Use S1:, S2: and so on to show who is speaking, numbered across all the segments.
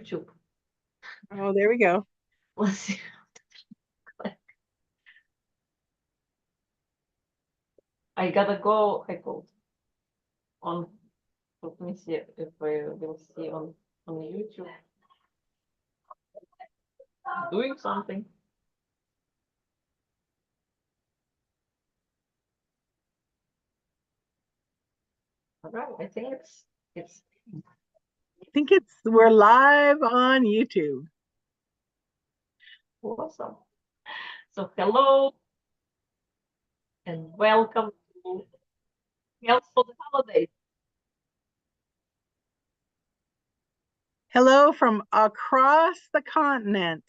S1: YouTube.
S2: Oh, there we go.
S1: Let's see. I gotta go. I go on. Let me see if I will see on YouTube. Doing something. All right. I think it's.
S2: I think we're live on YouTube.
S1: Awesome. So hello and welcome to Health for the Holidays.
S2: Hello from across the continent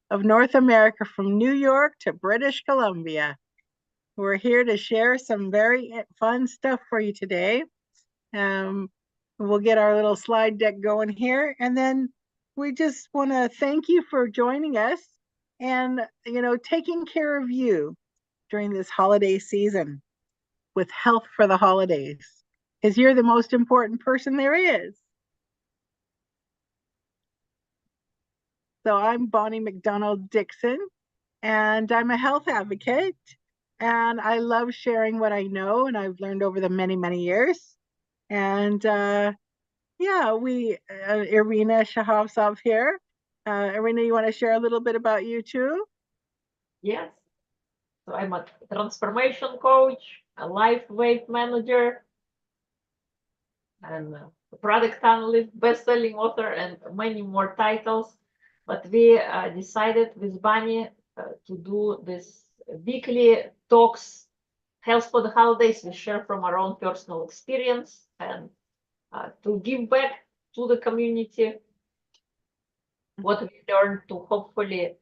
S2: of North America, from New York to British Columbia. We're here to share some very fun stuff for you today. We'll get our little slide deck going here, and then we just want to thank you for joining us and, taking care of you during this holiday season with Health for the Holidays, because you're the most important person there is. So I'm Bonnie McDonald Dixon, and I'm a health advocate, and I love sharing what I know and I've learned over the many, many years. And Irina Shehovsov here. Irina, you want to share a little bit about you too?
S1: Yes. So I'm a transformation coach, a life weight manager, and a product analyst, best-selling author, and many more titles. But we decided with Bunny to do this weekly talks, Health for the Holidays. We share from our own personal experience and to give back to the community what we learned to hopefully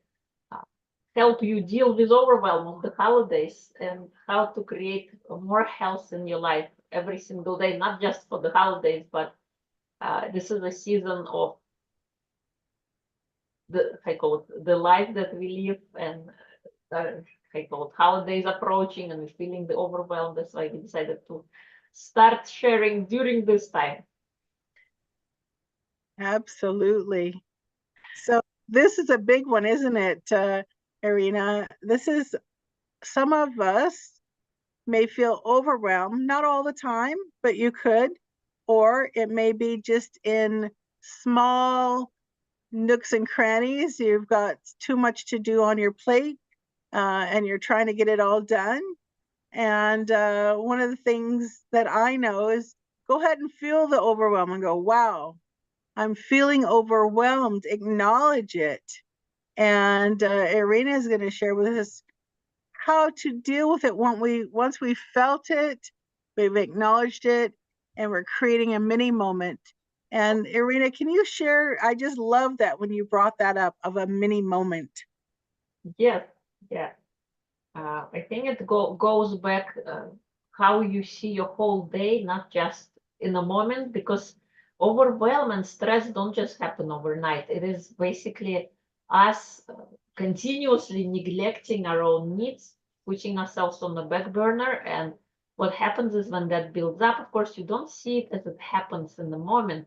S1: help you deal with overwhelm of the holidays and how to create more health in your life every single day, not just for the holidays, but this is a season of the life that we live, and I call it holidays approaching, and we're feeling the overwhelm. That's why we decided to start sharing during this time.
S2: Absolutely. So this is a big one, isn't it, Irina? This is, some of us may feel overwhelmed, not all the time, but you could, or it may be just in small nooks and crannies. You've got too much to do on your plate, and you're trying to get it all done. And one of the things that I know is go ahead and feel the overwhelm and go, wow, I'm feeling overwhelmed. Acknowledge it. And Irina is going to share with us how to deal with it once we felt it, we've acknowledged it, and we're creating a mini moment. And Irina, can you share? I just love that when you brought that up, of a mini moment.
S1: Yes, yeah. I think it goes back how you see your whole day, not just in a moment, because overwhelm and stress don't just happen overnight. It is basically us continuously neglecting our own needs, putting ourselves on the back burner. And what happens is when that builds up, of course, you don't see it as it happens in the moment.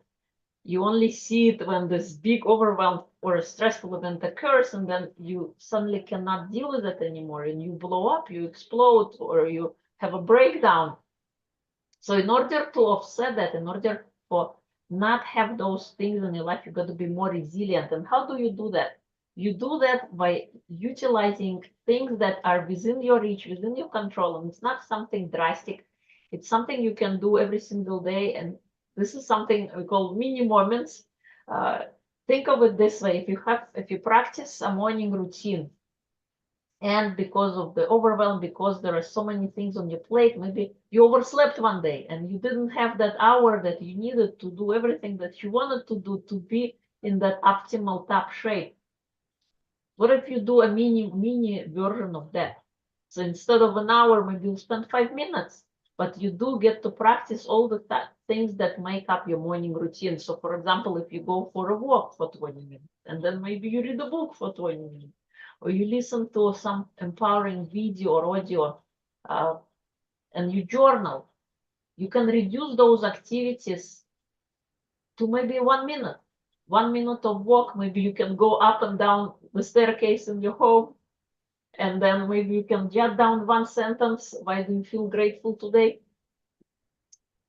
S1: You only see it when this big overwhelm or a stressful event occurs, and then you suddenly cannot deal with it anymore, and you blow up, you explode, or you have a breakdown. So in order to offset that, in order for not have those things in your life, you got to be more resilient. And how do you do that? You do that by utilizing things that are within your reach, within your control, and it's not something drastic. It's something you can do every single day, and this is something we call mini moments. Think of it this way: if you practice a morning routine, and because of the overwhelm, because there are so many things on your plate, maybe you overslept one day and you didn't have that hour that you needed to do everything that you wanted to do to be in that optimal top shape. What if you do a mini version of that? So instead of an hour, maybe you'll spend 5 minutes, but you do get to practice all the things that make up your morning routine. So for example, if you go for a walk for 20 minutes, and then maybe you read a book for 20 minutes, or you listen to some empowering video or audio, and you journal, you can reduce those activities to maybe 1 minute. 1 minute of walk, maybe you can go up and down the staircase in your home, and then maybe you can jot down one sentence, why do you feel grateful today?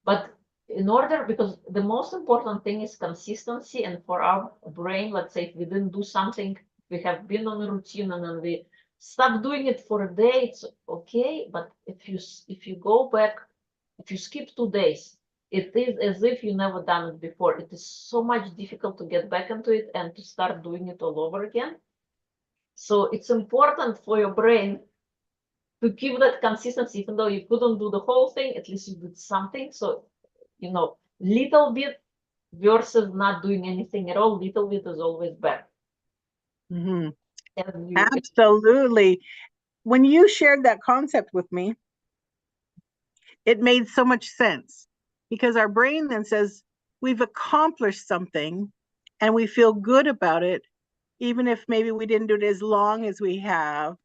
S1: But in order, because the most important thing is consistency, and for our brain, let's say if we didn't do something, we have been on a routine and then we stop doing it for a day, it's okay. But if you go back, if you skip 2 days, it is as if you never done it before. It is so much difficult to get back into it and to start doing it all over again. So it's important for your brain to keep that consistency, even though you couldn't do the whole thing, at least you did something. So, little bit versus not doing anything at all, little bit is always better.
S2: Mhm.
S1: And
S2: Absolutely. When you shared that concept with me, it made so much sense because our brain then says we've accomplished something and we feel good about it, even if maybe we didn't do it as long as we have.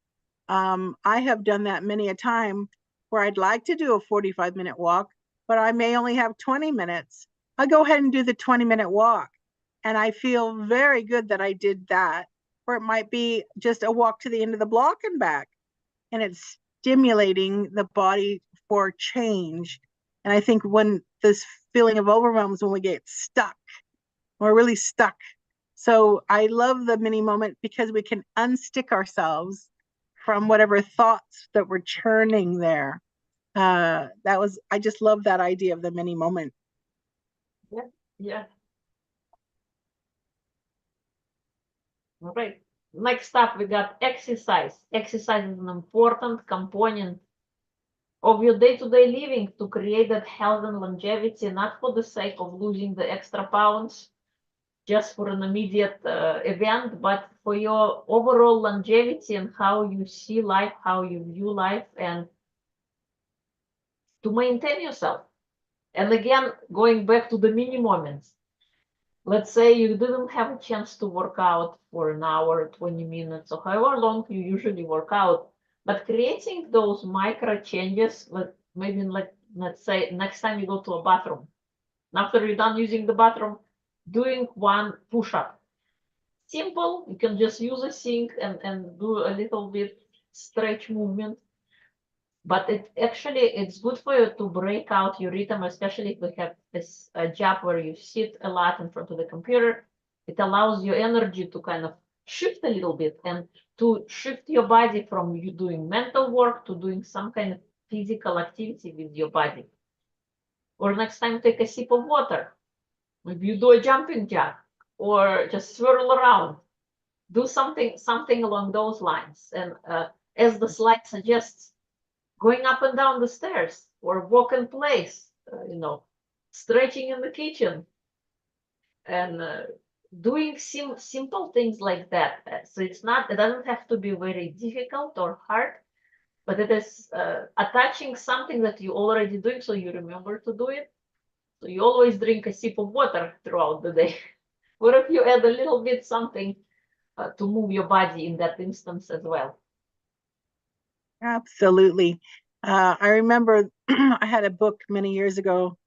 S2: I have done that many a time where I'd like to do a 45-minute walk, but I may only have 20 minutes. I go ahead and do the 20-minute walk. And I feel very good that I did that. Or it might be just a walk to the end of the block and back. And it's stimulating the body for change. And I think when this feeling of overwhelm is when we get stuck, we're really stuck. So I love the mini moment because we can unstick ourselves from whatever thoughts that were churning there. I just love that idea of the mini moment.
S1: yeah. All right. Next up, we got exercise. Exercise is an important component of your day-to-day living to create that health and longevity, not for the sake of losing the extra pounds, just for an immediate event, but for your overall longevity and how you see life, how you view life, and to maintain yourself. And again, going back to the mini moments, let's say you didn't have a chance to work out for an hour, 20 minutes, or however long you usually work out, but creating those micro changes, maybe let's say next time you go to a bathroom, after you're done using the bathroom, doing one push-up. Simple, you can just use a sink and do a little bit stretch movement. But it's good for you to break out your rhythm, especially if we have this job where you sit a lot in front of the computer. It allows your energy to kind of shift a little bit and to shift your body from you doing mental work to doing some kind of physical activity with your body. Or next time, take a sip of water. Maybe you do a jumping jack or just swirl around. Do something along those lines. And as the slide suggests, going up and down the stairs or walk in place, stretching in the kitchen, and doing simple things like that. So it doesn't have to be very difficult or hard, but it is attaching something that you're already doing so you remember to do it. So you always drink a sip of water throughout the day. What if you add a little bit something to move your body in that instance as well?
S2: Absolutely. I remember I had a book many years ago.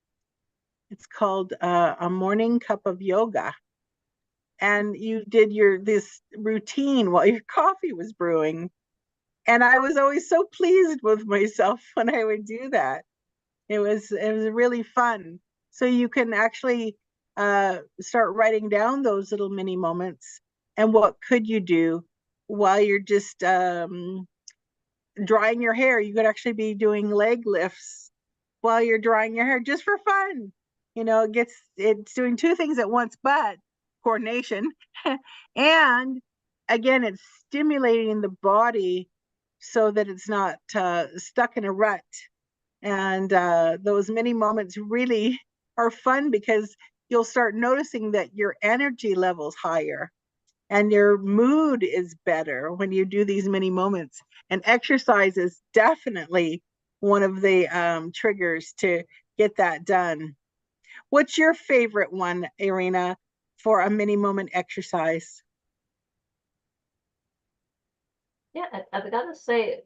S2: It's called A Morning Cup of Yoga. And you did this routine while your coffee was brewing. And I was always so pleased with myself when I would do that. It was really fun. So you can actually start writing down those little mini moments and what could you do while you're just drying your hair. You could actually be doing leg lifts while you're drying your hair just for fun. It's doing two things at once, but coordination. And again, it's stimulating the body so that it's not stuck in a rut. And those mini moments really are fun because you'll start noticing that your energy level's higher and your mood is better when you do these mini moments. And exercise is definitely one of the triggers to get that done. What's your favorite one, Irina, for a mini moment exercise?
S1: Yeah, I gotta say,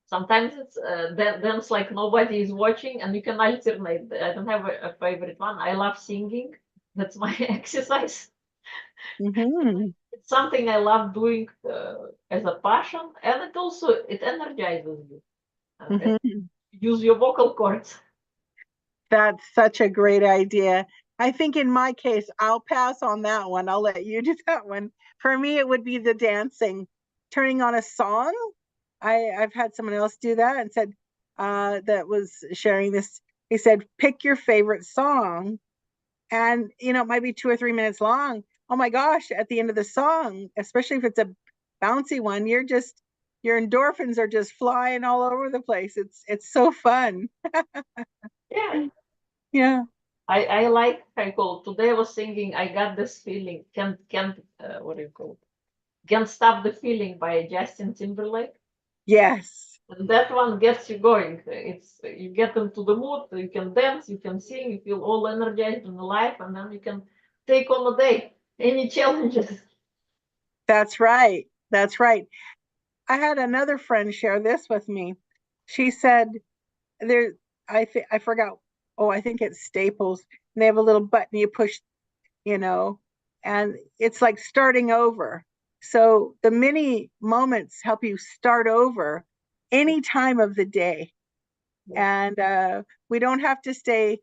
S1: sometimes it's dance like nobody is watching, and you can alternate. I don't have a favorite one. I love singing. That's my exercise.
S2: Mm-hmm.
S1: It's something I love doing as a passion, and it energizes you. It
S2: Mm-hmm.
S1: use your vocal cords.
S2: That's such a great idea. I think in my case, I'll pass on that one. I'll let you do that one. For me, it would be the dancing, turning on a song. I've had someone else do that and said, that was sharing this. He said, pick your favorite song, and it might be 2 or 3 minutes long. Oh my gosh, at the end of the song, especially if it's a bouncy one, your endorphins are just flying all over the place. It's so fun.
S1: Yeah,
S2: Yeah.
S1: I like. I call today. I was thinking. I got this feeling. Can't what do you call it? Can't stop the feeling by Justin Timberlake.
S2: Yes.
S1: And that one gets you going. It's you get into the mood. You can dance. You can sing. You feel all energized and alive, and then you can take on the day any challenges.
S2: That's right. That's right. I had another friend share this with me. She said there I forgot. Oh, I think it's Staples. And they have a little button you push, you know, and it's like starting over. So the mini moments help you start over any time of the day. And we don't have to stay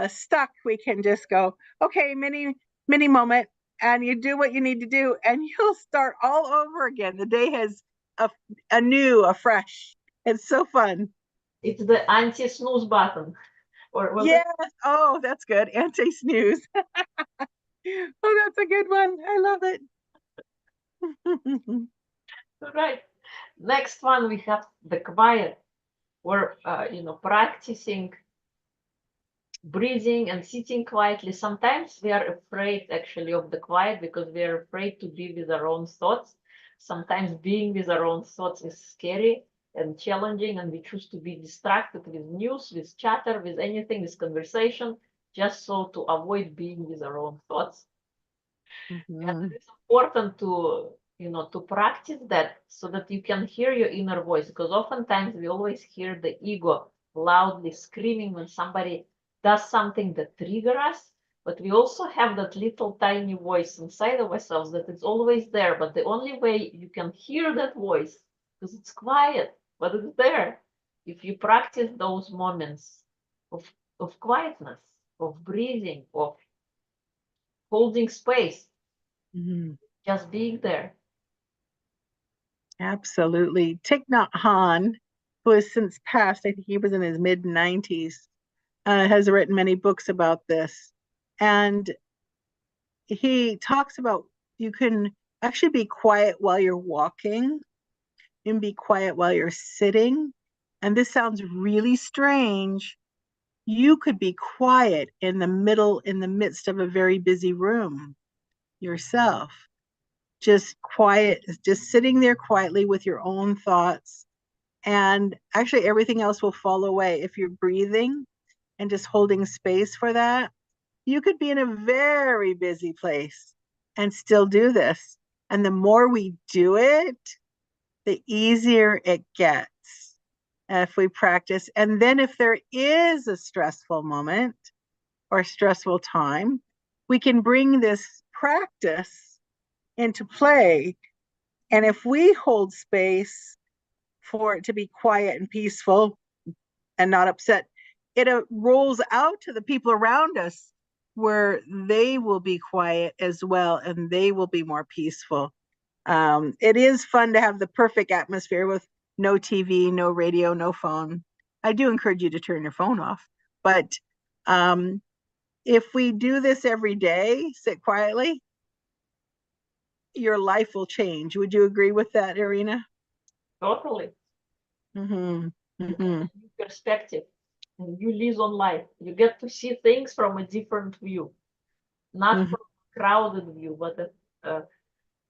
S2: stuck. We can just go, okay, mini moment, and you do what you need to do, and you'll start all over again. The day has a new, a fresh. It's so fun.
S1: It's the anti-snooze button, or was it
S2: Yes. Oh, that's good. Anti-snooze. Oh, that's a good one. I love it.
S1: right? Next one we have the quiet, where practicing breathing and sitting quietly. Sometimes we are afraid actually of the quiet because we are afraid to be with our own thoughts. Sometimes being with our own thoughts is scary and challenging, and we choose to be distracted with news, with chatter, with anything, with conversation, just so to avoid being with our own thoughts. And
S2: Mhm.
S1: it's important to practice that so that you can hear your inner voice, because oftentimes we always hear the ego loudly screaming when somebody does something that triggers us, but we also have that little tiny voice inside of ourselves that is always there. But the only way you can hear that voice, because it's quiet, but it's there, if you practice those moments of quietness, of breathing, of holding space,
S2: Mhm.
S1: just being there.
S2: Absolutely. Thich Nhat Hanh, who has since passed, I think he was in his mid 90s, has written many books about this. And he talks about you can actually be quiet while you're walking and be quiet while you're sitting. And this sounds really strange. You could be quiet in the midst of a very busy room yourself. Just quiet, just sitting there quietly with your own thoughts. And actually, everything else will fall away if you're breathing and just holding space for that. You could be in a very busy place and still do this. And the more we do it, the easier it gets if we practice. And then if there is a stressful moment or stressful time, we can bring this practice into play. And if we hold space for it to be quiet and peaceful and not upset, it rolls out to the people around us where they will be quiet as well and they will be more peaceful. It is fun to have the perfect atmosphere with no TV, no radio, no phone. I do encourage you to turn your phone off. But um, if we do this every day, sit quietly, your life will change. Would you agree with that, Irina?
S1: Totally.
S2: Mm-hmm.
S1: You get
S2: Mm-hmm.
S1: a new perspective and you live on life. You get to see things from a different view, not
S2: Mm-hmm.
S1: from a crowded view, but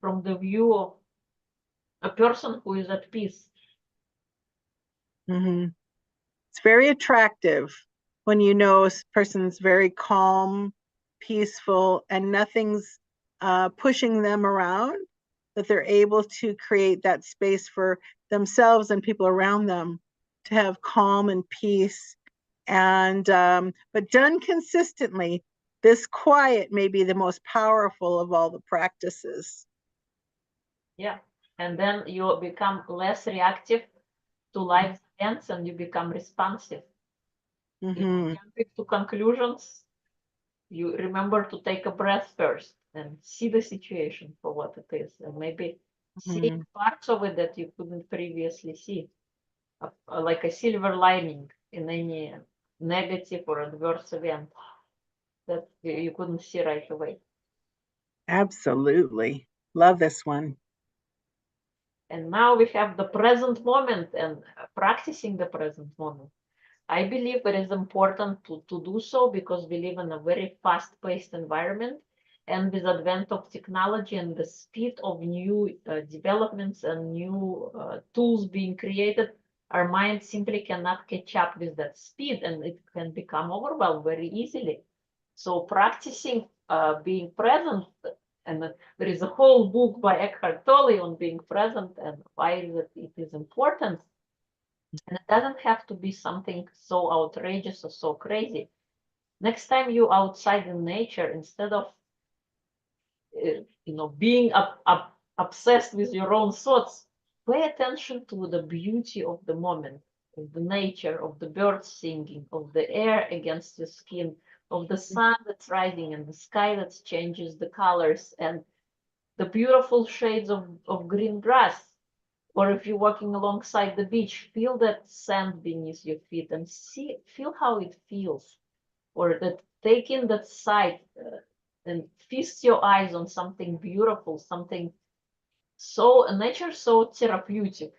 S1: from the view of a person who is at peace.
S2: Mm-hmm. It's very attractive when you know a person's very calm, peaceful, and nothing's pushing them around, that they're able to create that space for themselves and people around them to have calm and peace. And but done consistently, this quiet may be the most powerful of all the practices.
S1: Yeah. And then you become less reactive to life's events and you become responsive. You
S2: Mm-hmm.
S1: jump to conclusions. You remember to take a breath first and see the situation for what it is, and maybe see parts of it that you couldn't previously see, like a silver lining in any negative or adverse event that you couldn't see right away.
S2: Absolutely. Love this one.
S1: And now we have the present moment and practicing the present moment. I believe it is important to do so because we live in a very fast-paced environment, and with advent of technology and the speed of new developments and new tools being created, our mind simply cannot catch up with that speed, and it can become overwhelmed very easily. So practicing being present, and there is a whole book by Eckhart Tolle on being present and why it is important. And it doesn't have to be something so outrageous or so crazy. Next time you outside in nature, instead of being obsessed with your own thoughts, pay attention to the beauty of the moment, of the nature, of the birds singing, of the air against your skin, of the sun that's rising and the sky that changes the colors, and the beautiful shades of green grass. Or if you're walking alongside the beach, feel that sand beneath your feet and feel how it feels. Or that take in that sight and feast your eyes on something beautiful, something so nature so therapeutic.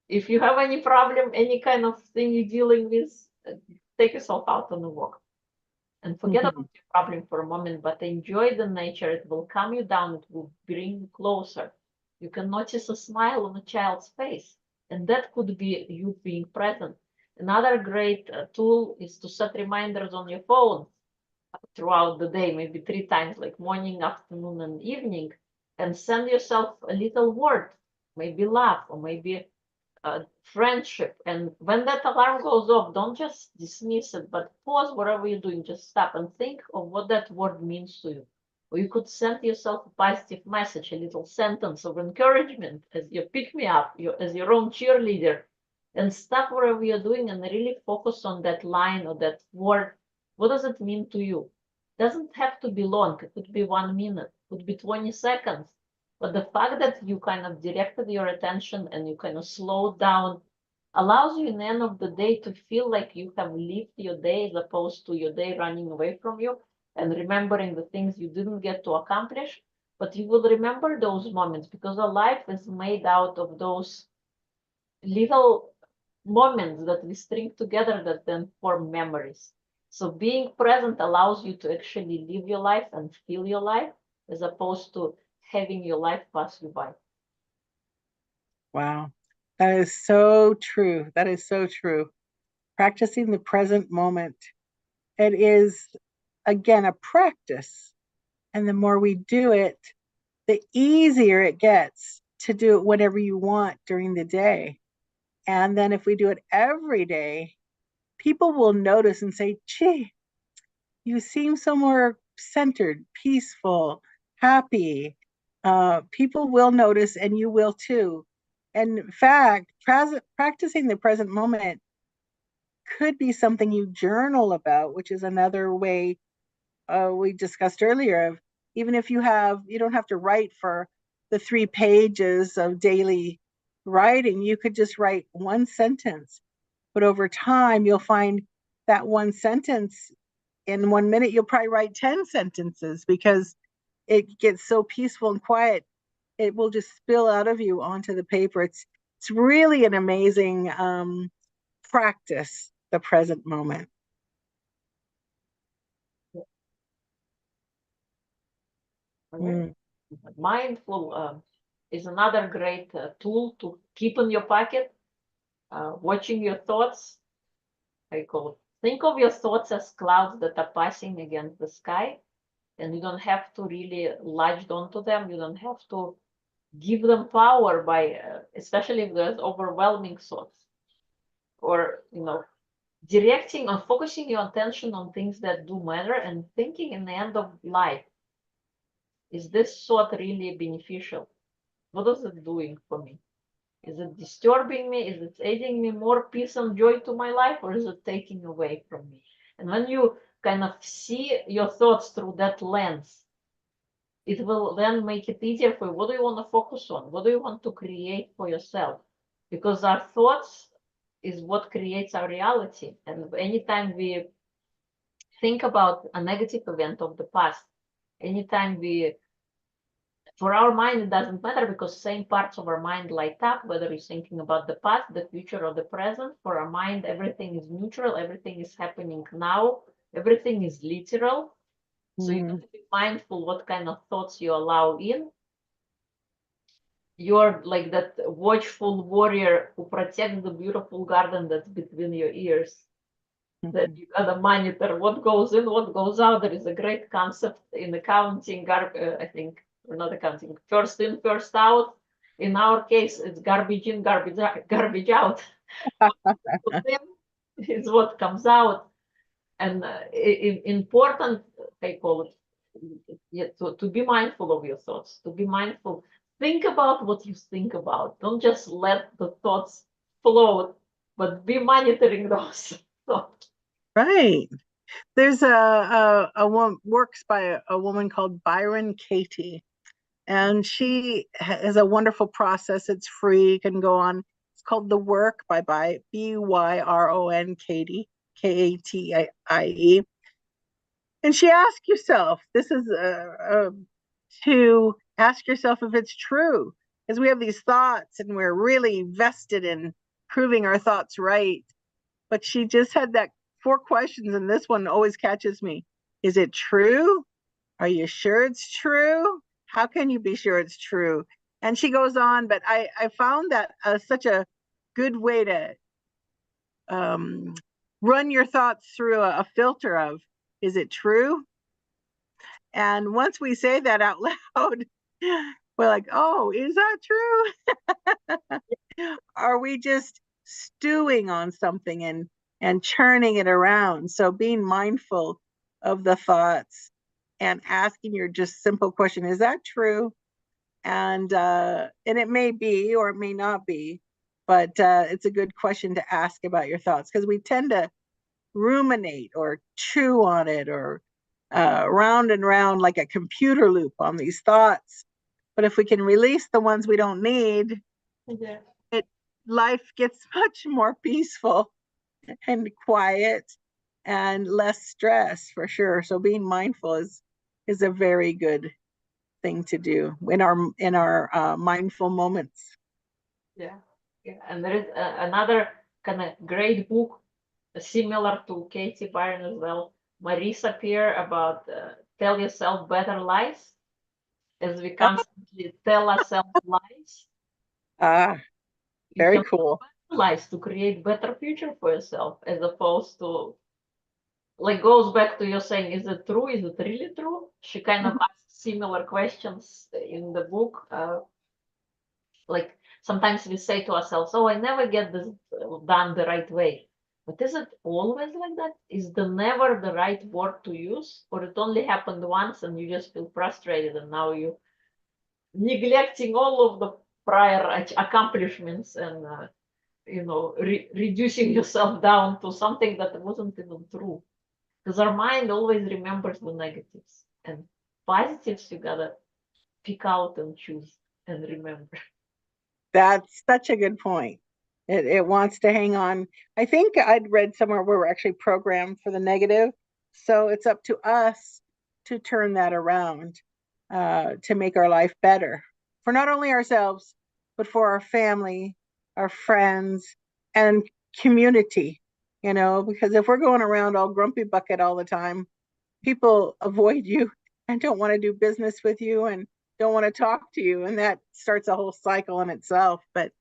S1: If you have any problem, any kind of thing you're dealing with, take yourself out on a walk and forget about your problem for a moment, but enjoy the nature. It will calm you down. It will bring you closer. You can notice a smile on a child's face, and that could be you being present. Another great tool is to set reminders on your phone throughout the day, maybe 3 times, like morning, afternoon, and evening, and send yourself a little word, maybe laugh, or maybe friendship. And when that alarm goes off, don't just dismiss it, but pause whatever you're doing. Just stop and think of what that word means to you. Or you could send yourself a positive message, a little sentence of encouragement as you pick me up, as your own cheerleader, and stop whatever you're doing and really focus on that line or that word. What does it mean to you? It doesn't have to be long. It could be 1 minute, it could be 20 seconds. But the fact that you kind of directed your attention and you kind of slowed down allows you in the end of the day to feel like you have lived your day as opposed to your day running away from you and remembering the things you didn't get to accomplish. But you will remember those moments because our life is made out of those little moments that we string together that then form memories. So being present allows you to actually live your life and feel your life as opposed to having your life pass you by.
S2: Wow. That is so true. That is so true. Practicing the present moment. It is, again, a practice. And the more we do it, the easier it gets to do it whenever you want during the day. And then if we do it every day, people will notice and say, gee, you seem so more centered, peaceful, happy. People will notice and you will too. And in fact, practicing the present moment could be something you journal about, which is another way we discussed earlier of even if you don't have to write for the 3 pages of daily writing, you could just write one sentence. But over time, you'll find that one sentence in 1 minute, you'll probably write 10 sentences because it gets so peaceful and quiet. It will just spill out of you onto the paper. It's really an amazing practice, the present moment.
S1: Mindful is another great tool to keep in your pocket. Watching your thoughts, I call it. Think of your thoughts as clouds that are passing against the sky, and you don't have to really latch onto them. You don't have to give them power by, especially if there's overwhelming thoughts, or directing or focusing your attention on things that do matter and thinking in the end of life, is this thought really beneficial? What is it doing for me? Is it disturbing me? Is it adding me more peace and joy to my life, or is it taking away from me? And when you kind of see your thoughts through that lens, it will then make it easier for you. What do you want to focus on? What do you want to create for yourself? Because our thoughts is what creates our reality. And anytime we think about a negative event of the past, anytime we, for our mind, it doesn't matter because same parts of our mind light up, whether you're thinking about the past, the future, or the present. For our mind, everything is neutral, everything is happening now, everything is literal. So you have to be mindful what kind of thoughts you allow in. You're like that watchful warrior who protects the beautiful garden that's between your ears. That you gotta monitor what goes in, what goes out. There is a great concept in accounting, I think, or not accounting, first in, first out. In our case, it's garbage in, garbage out. What is what comes out. And important, I call it, yeah, to be mindful of your thoughts, to be mindful. Think about what you think about. Don't just let the thoughts float, but be monitoring those thoughts.
S2: Right. There's a works by a woman called Byron Katie, and she has a wonderful process. It's free. You can go on. It's called The Work by Byron Katie, Katie. And she asks yourself, this is to ask yourself if it's true, because we have these thoughts and we're really vested in proving our thoughts right. But she just had that 4 questions, and this one always catches me. Is it true? Are you sure it's true? How can you be sure it's true? And she goes on, but I found that such a good way to run your thoughts through a filter of, is it true? And once we say that out loud, we're like, oh, is that true? Are we just stewing on something and churning it around? So being mindful of the thoughts and asking your just simple question, is that true? And it may be or it may not be, but it's a good question to ask about your thoughts, because we tend to ruminate or chew on it, or round and round like a computer loop on these thoughts. But if we can release the ones we don't need,
S1: Yeah.
S2: life gets much more peaceful and quiet and less stress, for sure. So being mindful is a very good thing to do in our mindful moments.
S1: Yeah, yeah. And there is another kind of great book, similar to Katie Byron as well, Marisa Peer, about tell yourself better lies, as we constantly tell ourselves lies.
S2: Ah,
S1: You
S2: very
S1: can
S2: cool.
S1: lies to create better future for yourself, as opposed to, like, goes back to your saying, is it true? Is it really true? She kind of asks similar questions in the book. Like sometimes we say to ourselves, oh, I never get this done the right way. But is it always like that? Is the never the right word to use? Or it only happened once and you just feel frustrated and now you neglecting all of the prior accomplishments and reducing yourself down to something that wasn't even true. Because our mind always remembers the negatives, and positives you gotta pick out and choose and remember.
S2: That's such a good point. It wants to hang on. I think I'd read somewhere where we're actually programmed for the negative. So it's up to us to turn that around, to make our life better for not only ourselves, but for our family, our friends, and community. Because if we're going around all grumpy bucket all the time, people avoid you and don't want to do business with you and don't want to talk to you. And that starts a whole cycle in itself. But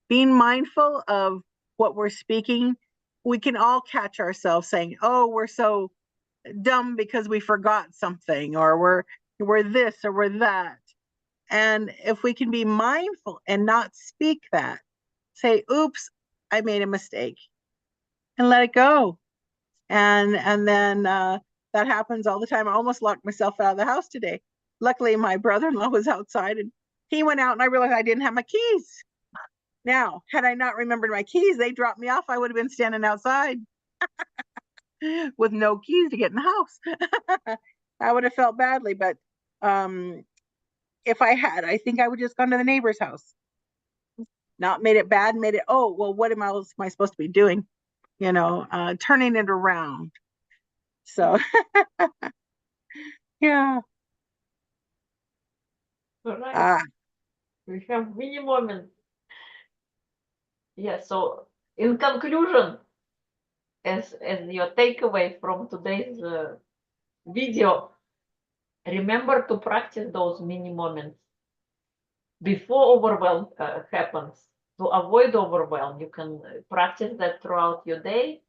S2: being mindful of what we're speaking, we can all catch ourselves saying, oh, we're so dumb because we forgot something, or we're this or we're that. And if we can be mindful and not speak that, say, oops, I made a mistake. and let it go. And then that happens all the time. I almost locked myself out of the house today. Luckily, my brother-in-law was outside and he went out, and I realized I didn't have my keys. Now, had I not remembered my keys, they dropped me off. I would have been standing outside with no keys to get in the house. I would have felt badly, but if I had, I think I would just gone to the neighbor's house. Not made it bad, made it, oh, well, what am I supposed to be doing? Turning it around. So, yeah.
S1: Right. We have many moments. Yeah, so in conclusion, as your takeaway from today's video, remember to practice those mini moments before overwhelm happens. To avoid overwhelm, you can practice that throughout your day.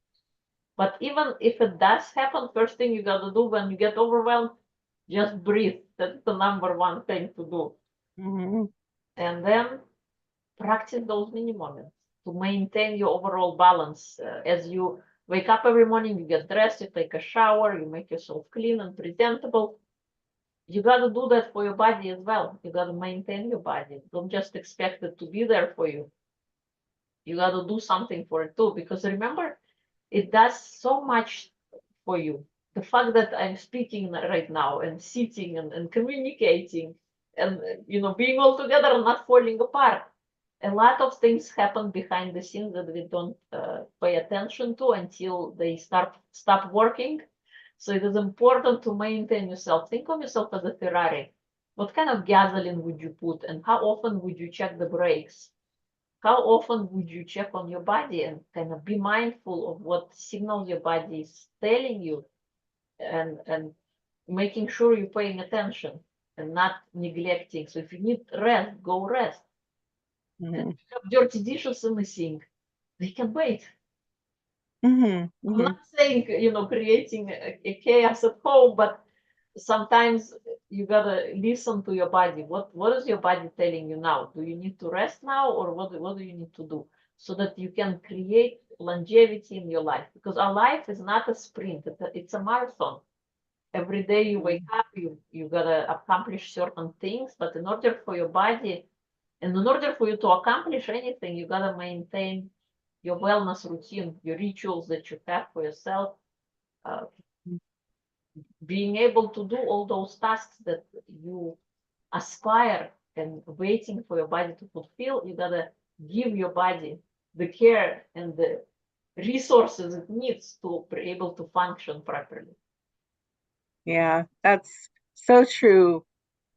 S1: But even if it does happen, first thing you gotta do when you get overwhelmed, just breathe. That's the number one thing to do.
S2: Mm-hmm.
S1: And then practice those mini moments to maintain your overall balance. As you wake up every morning, you get dressed, you take a shower, you make yourself clean and presentable. You got to do that for your body as well. You got to maintain your body. Don't just expect it to be there for you. You got to do something for it too, because remember, it does so much for you. The fact that I'm speaking right now and sitting and communicating and being all together and not falling apart. A lot of things happen behind the scenes that we don't pay attention to until they stop working. So it is important to maintain yourself. Think of yourself as a Ferrari. What kind of gasoline would you put, and how often would you check the brakes? How often would you check on your body and kind of be mindful of what signals your body is telling you, and making sure you're paying attention and not neglecting. So if you need rest, go rest.
S2: Mm-hmm.
S1: And if you have dirty dishes in the sink, they can wait.
S2: Mm-hmm.
S1: I'm
S2: Mm-hmm.
S1: not saying, creating a chaos at home, but sometimes you gotta listen to your body. What is your body telling you now? Do you need to rest now, or what do you need to do so that you can create longevity in your life? Because our life is not a sprint; it's a marathon. Every day you wake up, you gotta accomplish certain things, but in order for your body, and in order for you to accomplish anything, you gotta maintain your wellness routine, your rituals that you have for yourself, uh, being able to do all those tasks that you aspire and waiting for your body to fulfill. You gotta give your body the care and the resources it needs to be able to function properly.
S2: Yeah, that's so true.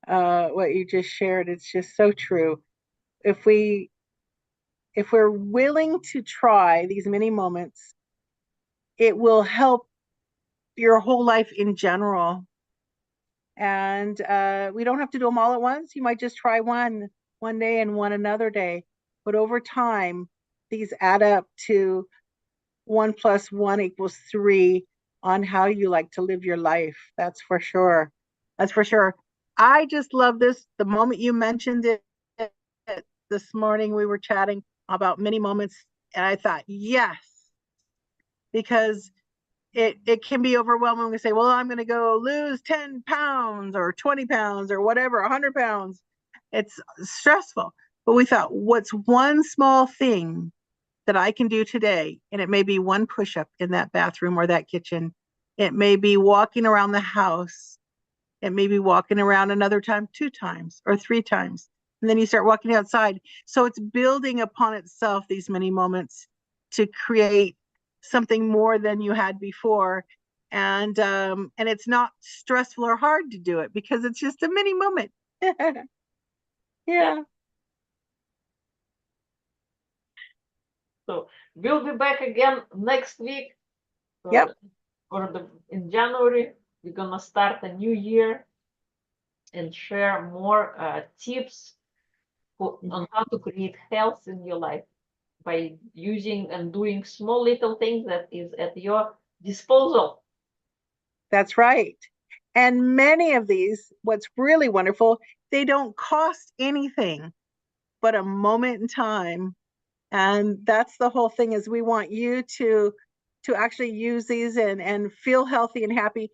S2: What you just shared, it's just so true. If we're willing to try these mini moments, it will help your whole life in general. And we don't have to do them all at once. You might just try one day and one another day. But over time, these add up to 1+1=3 on how you like to live your life. That's for sure. That's for sure. I just love this. The moment you mentioned it this morning, we were chatting about mini moments, and I thought, yes, because it can be overwhelming to say, well, I'm going to go lose 10 pounds or 20 pounds or whatever, 100 pounds. It's stressful. But we thought, what's one small thing that I can do today? And it may be one push-up in that bathroom or that kitchen. It may be walking around the house. It may be walking around another time, 2 times or 3 times. And then you start walking outside. So it's building upon itself, these many moments, to create something more than you had before. And it's not stressful or hard to do it because it's just a mini moment. Yeah.
S1: So we'll be back again next week.
S2: Yep.
S1: In January, we're gonna start a new year and share more tips on how to create health in your life by using and doing small little things that is at your disposal.
S2: That's right. And many of these, what's really wonderful, they don't cost anything but a moment in time. And that's the whole thing, is we want you to to actually use these and feel healthy and happy.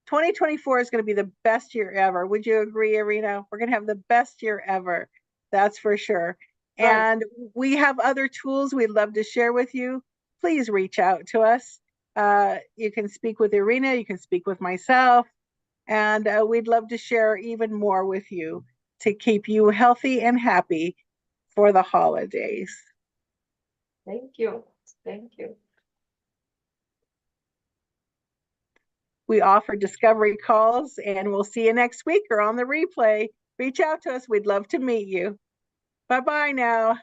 S2: 2024 is going to be the best year ever. Would you agree, Irina? We're going to have the best year ever. That's for sure.
S1: Right.
S2: And we have other tools we'd love to share with you. Please reach out to us. You can speak with Irina, you can speak with myself, and we'd love to share even more with you to keep you healthy and happy for the holidays.
S1: Thank you. Thank you.
S2: We offer discovery calls, and we'll see you next week or on the replay. Reach out to us. We'd love to meet you. Bye-bye now.